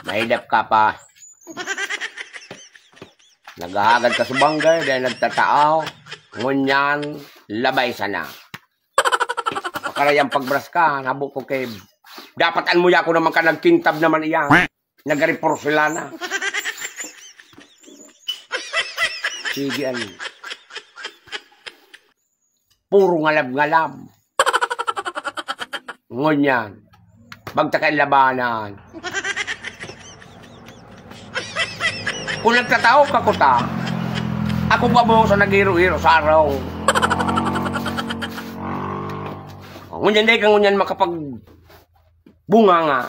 Mahidap ka pa. Naghahagad ka sa banggay dahil nagtataaw. Ngunyan, labay sana. Pakarayang pagbras ka, nabuk ko kay... Dapatan mo ya ko naman ka nagkintab naman iya. Nagari porcelana. Sige, ano. Puro ngalab-ngalab. Ngunyan, magtakay labanan. Kung nagtatao ka kuta, ako pa mo sa nag-hiro-hiro sa araw. Ngunyan day ka ngunyan makapag bunga nga.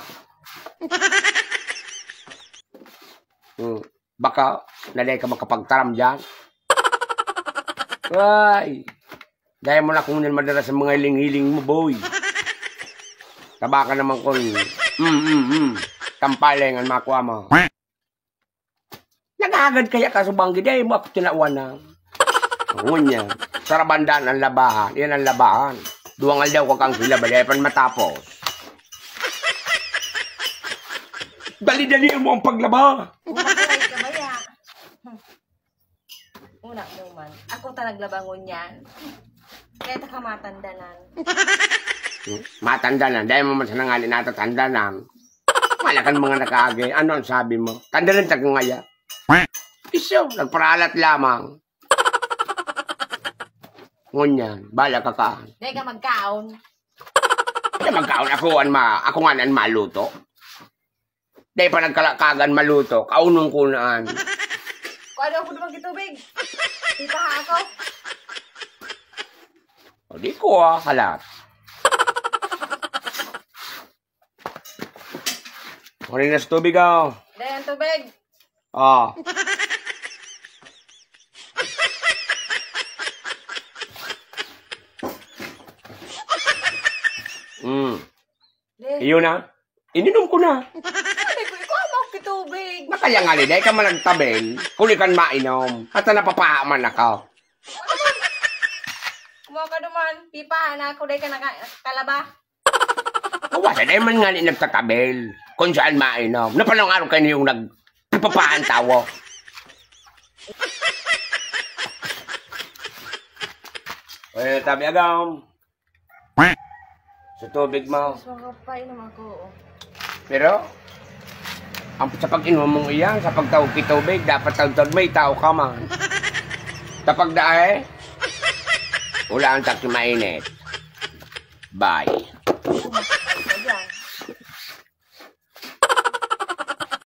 Baka naday ka makapagtaram dyan. Ay, dahil mo na kung ngunyan madara sa mga hiling-hiling mo, boy. Taba ka naman kung tampalengan makuha mo. Nagagad kaya ka sa banggi, dahil mo ako tinauan na. Ngunyan, sarabandaan ang labahan. Yan ang labahan. Duwangal daw kung kang sila, dahil pan matapos. Dali-dali mo ang paglaba. Umakalay ka ba ya? Una naman, ako talaglabangon yan. Kaya ka matandanan. Matandanan, dahil mo man sa nangalin natin tandanan. Malakan mga nakaagay. Ano ang sabi mo? Tandanan tag ngaya. Iso, nagparalat lamang. Ngunyan, bala ka kaan. Dahil ka magkaon. Dahil magkaon ako nga naan maluto. Dahil pa nagkalakagan maluto, kaunong kunaan. Kung ano ako naman kitubig. Di pa ako. O di ko halat. Marin na sa tubig Dahil ang tubig. Iyo na. Ininom ko na. Sabi ko, ikaw mo kitubig. Nakaya nga dahil ka malagtabel, kulikan mainom. At napapahaman ako. Kumawa ka naman. Pipahan ako dahil ka nakalaba. Wala dahil man nga nagtatabel. Kung saan mainom. Napalang araw kayo yung nagpapahan tawo. Well, tabi agam. Sa tubig mo. Mas makapainom ako. Pero, sa pag-inom mong iyan, sa pagtawag kitubig, dapat tawag may tao ka man. Kapag dae, wala ang taki mainit. Bye.